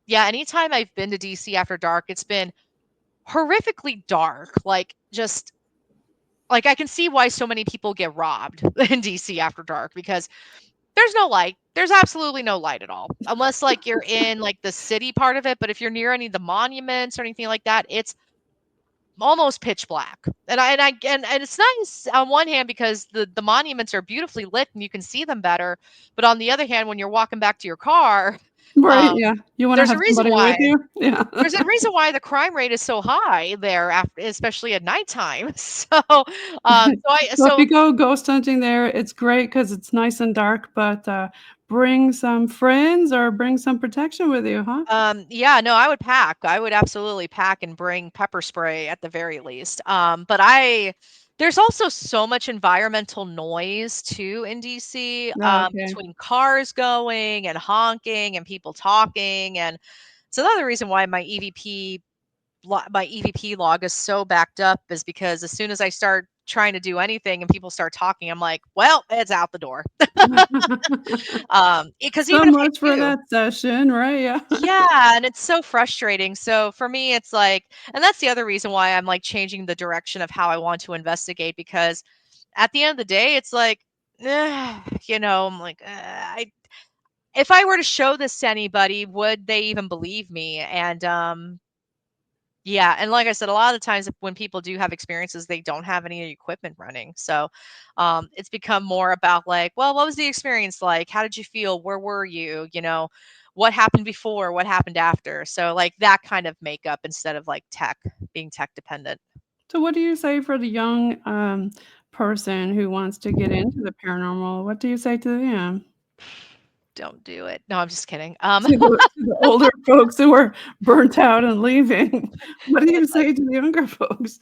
yeah, anytime I've been to DC after dark, it's been horrifically dark, like, just like, I can see why so many people get robbed in DC after dark because there's no light. There's absolutely no light at all, unless, like, you're in, like, the city part of it, but if you're near any of the monuments or anything like that, it's almost pitch black. And it's nice on one hand because the monuments are beautifully lit and you can see them better, but on the other hand, when you're walking back to your car, Right, um, yeah. You wanna there's have a reason somebody with why. you? Yeah. The crime rate is so high there, especially at nighttime. So if you go ghost hunting there, it's great because it's nice and dark, but, bring some friends or bring some protection with you, huh? Yeah, no, I would pack. I would absolutely pack and bring pepper spray at the very least. But I there's also so much environmental noise too in DC, Okay. between cars going and honking and people talking, and it's another reason why my EVP log is so backed up is because as soon as I start trying to do anything and people start talking, I'm like, well, it's out the door. Because So even if I much for do, that session, right? Yeah. yeah, and it's so frustrating. So for me, it's like, and that's the other reason why I'm like changing the direction of how I want to investigate, because at the end of the day, it's like, I'm like, if I were to show this to anybody, would they even believe me? And yeah, and like I said, a lot of the times when people do have experiences, they don't have any equipment running. So it's become more about like, well, what was the experience like? How did you feel? Where were you? What happened before? What happened after? So like that kind of makeup instead of like being tech dependent. So what do you say for the young, person who wants to get into the paranormal? What do you say to them? Don't do it. No, I'm just kidding. To the older folks who are burnt out and leaving, what do you It's like, say to the younger folks?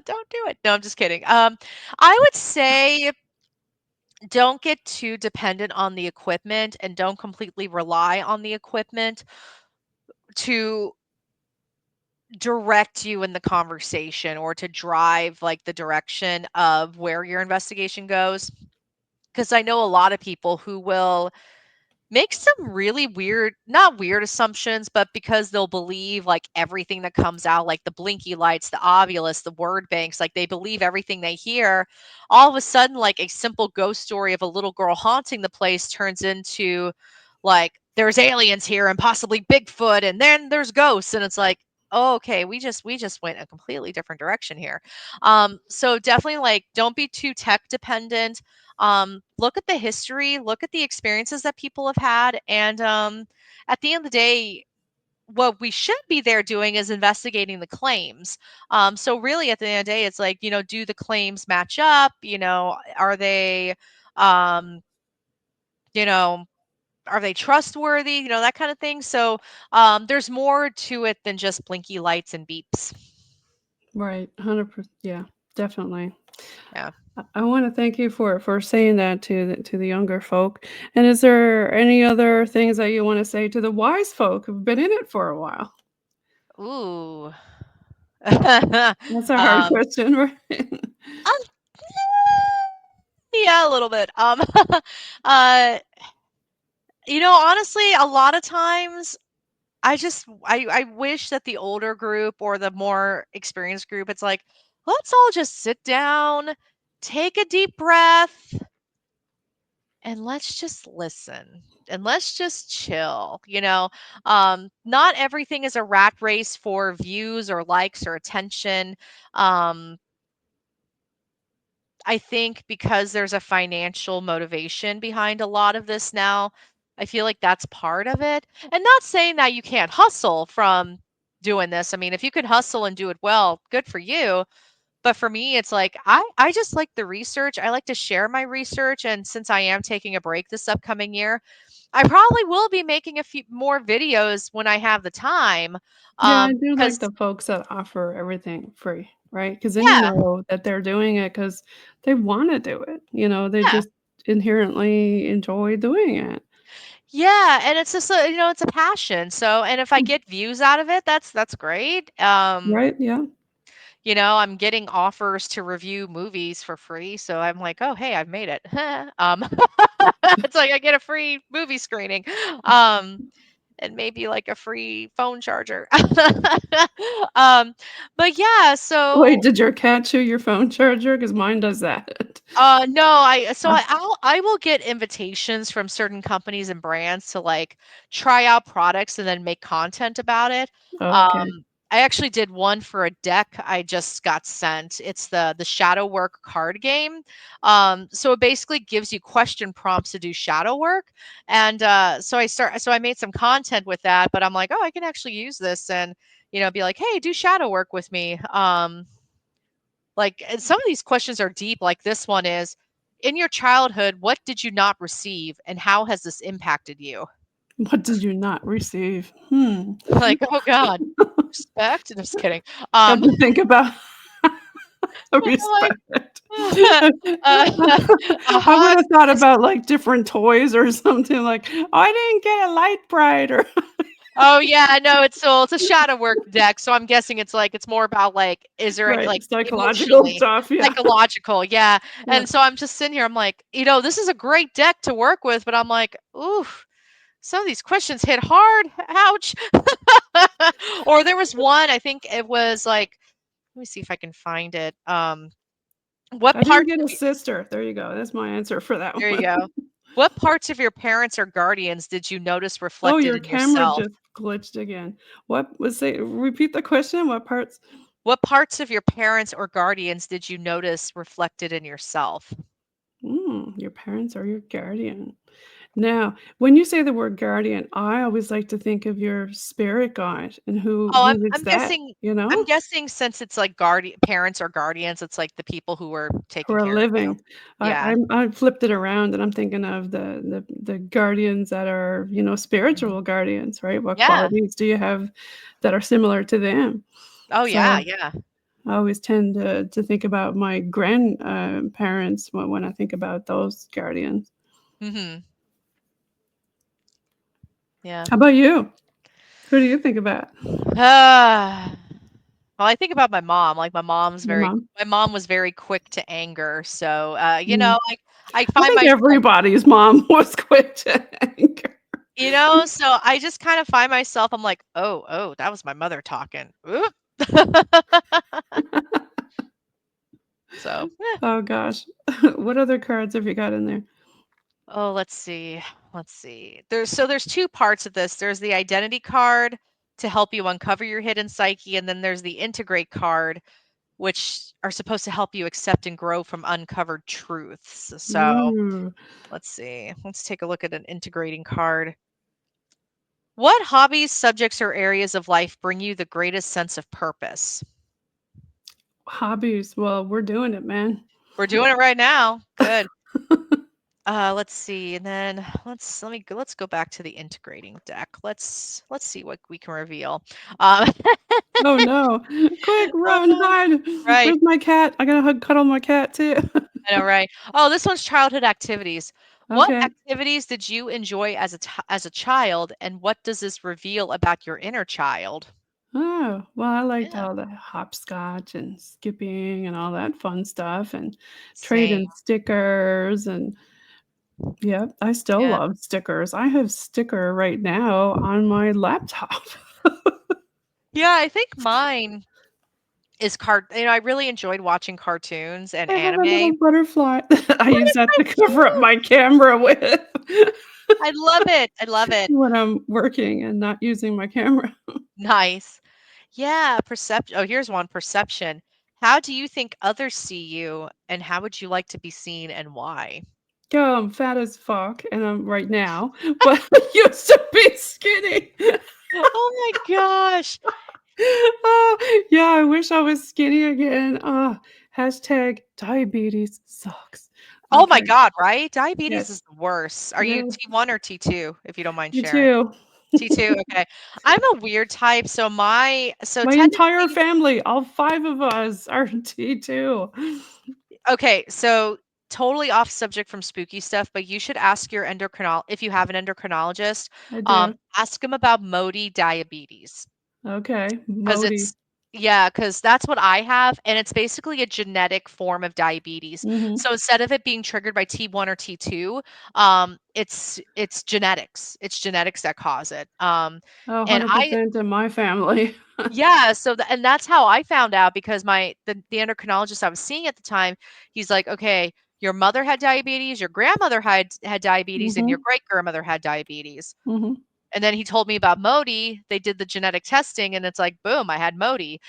don't do it. No, I'm just kidding. I would say don't get too dependent on the equipment and don't completely rely on the equipment to direct you in the conversation or to drive like the direction of where your investigation goes. Because I know a lot of people who will make some really weird, not weird assumptions, but because they'll believe like everything that comes out, like the blinky lights, the ovulus, the word banks, like they believe everything they hear. All of a sudden, like a simple ghost story of a little girl haunting the place turns into like there's aliens here and possibly Bigfoot, and then there's ghosts, and it's like, oh, okay, we just went a completely different direction here. So definitely like don't be too tech dependent. Look at the history, look at the experiences that people have had, and at the end of the day, what we should be there doing is investigating the claims. So really, at the end of the day, it's like, do the claims match up? Are they, um, you know, are they trustworthy? That kind of thing. So there's more to it than just blinky lights and beeps. Right, 100%. Yeah, definitely. Yeah. I wanna thank you for saying that to the younger folk, and is there any other things that you wanna say to the wise folk who've been in it for a while? Ooh. That's a hard um, question, right? um, yeah, a little bit. Uh, honestly, a lot of times I wish that the older group or the more experienced group, it's like, let's all just sit down, take a deep breath, and let's just listen and let's just chill. Not everything is a rat race for views or likes or attention. um I think because there's a financial motivation behind a lot of this now, I feel like that's part of it. And not saying that you can't hustle from doing this. I mean, if you can hustle and do it well, good for you. But for me, it's like I just like the research. I like to share my research. And since I am taking a break this upcoming year, I probably will be making a few more videos when I have the time. Yeah, I do like Because the folks that offer everything free, right? Because then you yeah, know that they're doing it because they wanna do it, they yeah. just inherently enjoy doing it. Yeah, and it's just it's a passion. So, and if I get views out of it, that's great. Right, yeah. I'm getting offers to review movies for free, so I'm like, "Oh, hey, I've made it." It's like I get a free movie screening. Um, and maybe like a free phone charger. Um, but yeah, Wait, so did your cat chew your phone charger? Because mine does that. no, Uh, I will get invitations from certain companies and brands to like try out products and then make content about it. oh, Um, okay. I actually did one for a deck I just got sent. It's the Shadow Work card game. So it basically gives you question prompts to do shadow work, and so I made some content with that. But I'm like, oh, I can actually use this and be like, hey, do shadow work with me. Like, and some of these questions are deep, like this one is, in your childhood, what did you not receive and how has this impacted you? What did you not receive? Hmm. Like, oh God, respect? Just kidding. Have Um, to think about like, respect. uh, a I would hug, have thought kiss. about, like, different toys or something like, "Oh, I didn't get a light bright," or Oh yeah, no, it's a shadow work deck, so I'm guessing it's more about like, is there any Right, like psychological emotionally, stuff, yeah. psychological, yeah. Yeah. And so I'm just sitting here, I'm like, this is a great deck to work with, but I'm like, ooh, some of these questions hit hard. Ouch. Or there was one, I think it was like, let me see if I can find it. What I didn't parts get of a you, sister. There you go. That's my answer for that there you one. go. What parts of your parents or guardians did you notice Oh, reflected your in camera yourself? just glitched again. What was say repeat the question? What parts? What parts of your parents or guardians did you notice reflected in yourself? Your parents or your guardian. Now, when you say the word guardian, I always like to think of your spirit guide and who Oh, who is I'm that, guessing you I'm know? guessing since it's like guardian parents or guardians, it's like the people who were Who taking are care of you. living. Yeah. I flipped it around and I'm thinking of the guardians that are, Mhm. spiritual guardians, right? What Yeah. qualities do you have that are similar to them? Oh, yeah, So, yeah. I always tend to think about my parents when I think about those guardians. Mhm. Yeah. How about you? Who do you think about? Well, I think about my mom, like, Your mom? my mom was very quick to anger, so, Mm. I I find think myself, everybody's mom was quick to anger. so I just kind of find myself, I'm like, "Oh, oh, that was my mother talking. Oop." So, Oh gosh. What other cards have you got in there? oh, let's see. Let's see. There's two parts of this. There's the identity card to help you uncover your hidden psyche, and then there's the integrate card, which are supposed to help you accept and grow from uncovered truths. So Ooh, let's see. Let's take a look at an integrating card. What hobbies, subjects, or areas of life bring you the greatest sense of purpose? hobbies. Well, we're doing it, man. We're doing it right now. Good. Let's see, and then let's go back to the integrating deck. Let's see what we can reveal. Um, Oh no. Quick, oh run, no, hide. right. Where's my cat? I gotta hug cuddle my cat too. I know, right. Oh, this one's childhood activities. What Okay. activities did you enjoy as a child, and what does this reveal about your inner child? Oh, well, I liked Yeah, all the hopscotch and skipping and all that fun stuff and same. trading stickers and yeah, I still Yeah. love stickers. I have sticker right now on my laptop. Yeah, I think mine is I really enjoyed watching cartoons and I have a little anime. butterfly I Oh, use that's that so to cover up cute. my camera with I love it. I love it. when I'm working and not using my camera. Nice. Yeah, perception. Oh, here's one, perception. How do you think others see you, and how would you like to be seen and why? Yeah, I'm fat as fuck, and I'm right now, but I used to be skinny. Oh my gosh. Oh, yeah, I wish I was skinny again. Hashtag diabetes sucks. Oh my Okay, god, right? Diabetes yes, is the worst. Are you yes, T1 or T2, if you don't mind you sharing? too. T2, okay. I'm a weird type, so My entire technically, family, all 5 of us are T2. okay, so totally off subject from spooky stuff, but you should ask your if you have an endocrinologist, I do. ask him about MODY diabetes. Okay, 'Cause Modi. it's Yeah, because that's what I have, and it's basically a genetic form of diabetes. Mhm. So instead of it being triggered by T1 or T2, it's genetics. It's genetics that cause it. Oh, And I 100% in my family. Yeah, and that's how I found out because the endocrinologist I was seeing at the time, he's like, "Okay, your mother had diabetes, your grandmother had diabetes, and your Mhm, great-grandmother had diabetes." mhm. And then he told me about MODY. They did the genetic testing, and it's like, boom, I had MODY.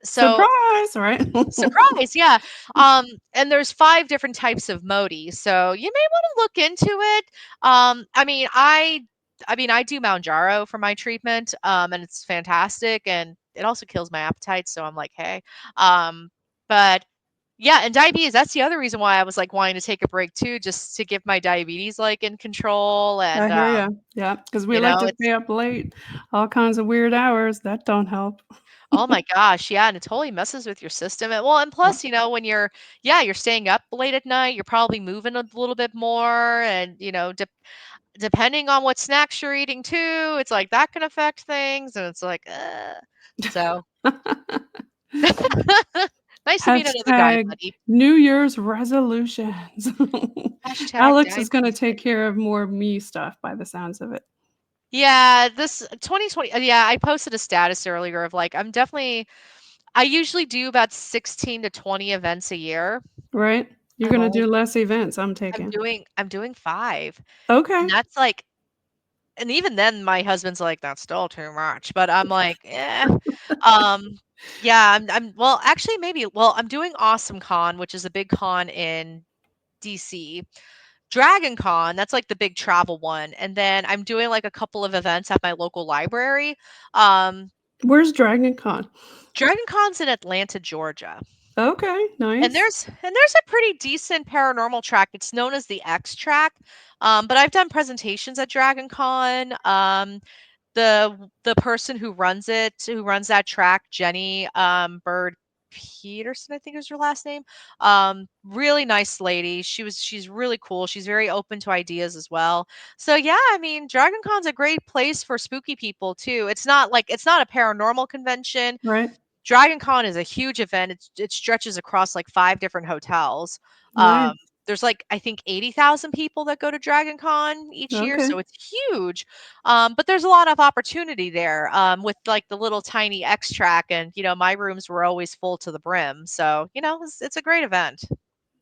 So Surprise, right? surprise, yeah. And there's 5 different types of MODY, so you may wanna look into it. I do Mounjaro for my treatment, and it's fantastic, and it also kills my appetite, so I'm like, "Hey." But yeah, and diabetes, that's the other reason why I was, like, wanting to take a break too, just to get my diabetes, like, in control, I and, hear you. Yeah, because we you like know, to it's stay up late, all kinds of weird hours, that don't help. oh my gosh, yeah, and it totally messes with your system, and Yeah. plus, when you're staying up late at night, you're probably moving a little bit more and, depending on what snacks you're eating too, it's like that can affect things, and it's like, so nice to meet another guy Hashtag buddy. New Year's resolutions. Hashtag Alex is gonna diabetes take buddy. care of more me stuff by the sounds of it, Yeah, this 2020, yeah, I posted a status earlier of like, I usually do about 16 to 20 events a year. right? You're I'm gonna only do less events, I'm taking. I'm doing 5. And Okay, that's like, and even then my husband's like, "That's still too much." But I'm like, "Eh." Um, yeah, well, actually maybe, well, I'm doing Awesome Con, which is a big con in DC. Dragon Con, that's like the big travel one. And then I'm doing like a couple of events at my local library. Um, where's Dragon Con? Dragon Con's in Atlanta, Georgia. Okay, And nice. there's a pretty decent paranormal track. It's known as the X track. But I've done presentations at Dragon Con. The person who runs it, who runs that track, Jenny Bird Peterson, I think is her last name. Really nice lady. She's really cool. She's very open to ideas as well. So yeah, I mean, Dragon Con's a great place for spooky people too. It's not a paranormal convention. Right, Dragon Con is a huge event. It stretches across like 5 different hotels. nice. There's like, I think 80,000 people that go to Dragon Con each year, Okay, so it's huge. But there's a lot of opportunity there, with like the little tiny X track, and my rooms were always full to the brim. So, it's a great event.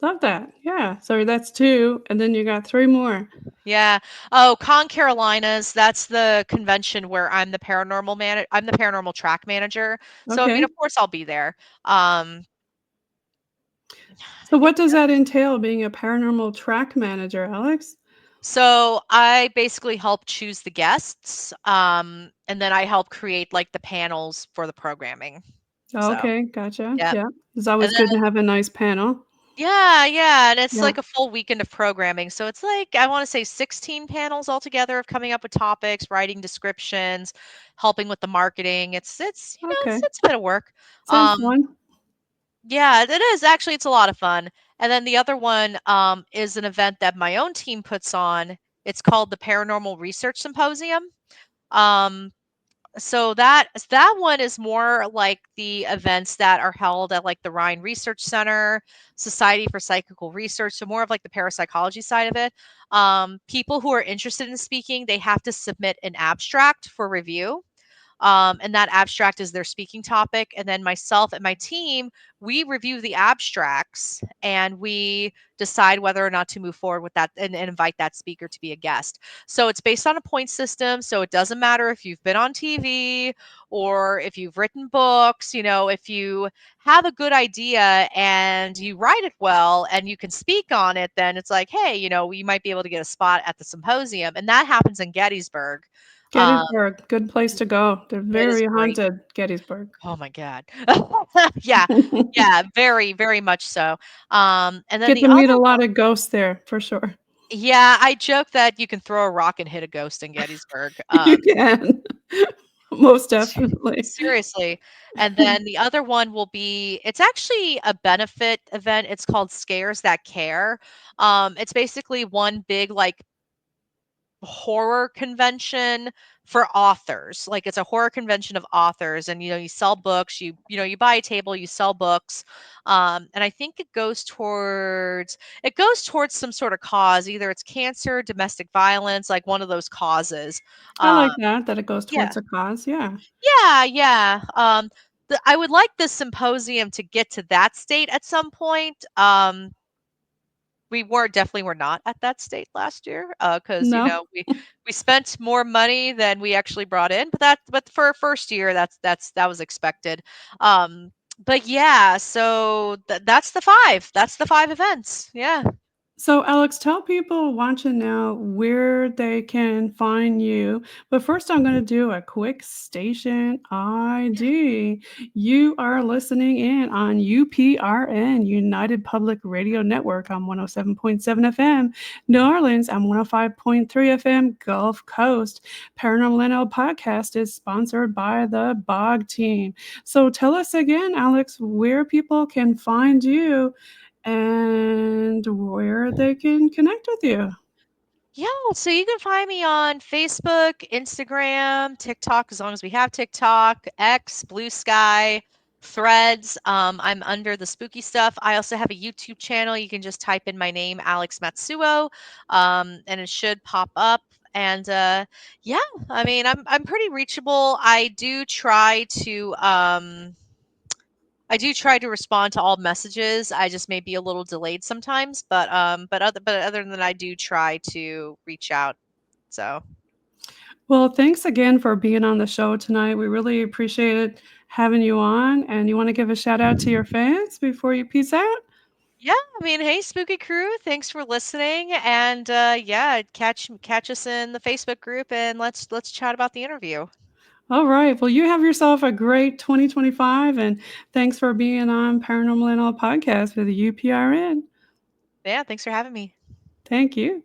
love that. Yeah, so that's 2, and then you got 3 more. Yeah. Oh, Con Carolinas, that's the convention where I'm the paranormal track manager. So, I mean, Okay. of course I'll be there. Um, So what does that entail being a paranormal track manager, Alex? So I basically help choose the guests, and then I help create like the panels for the programming. So, Okay, gotcha. yeah. Yeah. It's And always good to then have a nice panel. yeah, yeah, and it's Yeah. like a full weekend of programming. So it's like, I want to say 16 panels altogether of coming up with topics, writing descriptions, helping with the marketing. Okay. It's a bit of work. Sounds Um, fun. yeah, it is. Actually, it's a lot of fun. And then the other one is an event that my own team puts on. It's called the Paranormal Research Symposium. Um, so that one is more like the events that are held at like the Rhine Research Center, Society for Psychical Research, so more of like the parapsychology side of it. People who are interested in speaking, they have to submit an abstract for review. And that abstract is their speaking topic. And then myself and my team, we review the abstracts and we decide whether or not to move forward with that, and invite that speaker to be a guest. So it's based on a point system. So it doesn't matter if you've been on TV or if you've written books, if you have a good idea and you write it well and you can speak on it, then it's like, hey, you might be able to get a spot at the symposium. And that happens in Gettysburg. Um, Gettysburg, good place to go. They're it is very great. haunted, Gettysburg. Oh my god. Yeah, yeah, very, very much so. And then Get the to meet other a one, lot of ghosts there for sure. yeah, I joke that you can throw a rock and hit a ghost in Gettysburg. You can. Most Se definitely. seriously. And then the other one will be, it's actually a benefit event. It's called Scares That Care. It's basically one big, like, horror convention for authors. Like, it's a horror convention of authors, and you sell books, you buy a table, you sell books. And I think it goes towards some sort of cause, either it's cancer, domestic violence, like one of those causes. I Um like that it goes yeah. towards a cause, yeah. Yeah, yeah. I would like this symposium to get to that state at some point. Definitely were not at that state last year, because No? we spent more money than we actually brought in, but for a first year, that was expected. But yeah, so that's the 5 events. Yeah. So, Alex, tell people watching now where they can find you. But first, I'm going to do a quick station ID. You are listening in on UPRN, United Public Radio Network, on 107.7 FM, New Orleans on 105.3 FM, Gulf Coast. Paranormal NL Podcast is sponsored by the Bog Team. So, tell us again, Alex, where people can find you and where they can connect with you. Yeah, so you can find me on Facebook, Instagram, TikTok, as long as we have TikTok, X, Blue Sky, Threads. I'm under the spooky stuff. I also have a YouTube channel. You can just type in my name, Alex Matsuo, and it should pop up. And yeah, I mean, I'm pretty reachable. I do try to respond to all messages. I just may be a little delayed sometimes, but other than that, I do try to reach out. So Well, thanks again for being on the show tonight. We really appreciated having you on. And you want to give a shout out to your fans before you peace out? yeah, I mean, hey, spooky crew, thanks for listening, and yeah, catch us in the Facebook group, and let's chat about the interview. All right. Well, you have yourself a great 2025. And thanks for being on Paranormal NL Podcast with the UPRN. Yeah, thanks for having me. Thank you.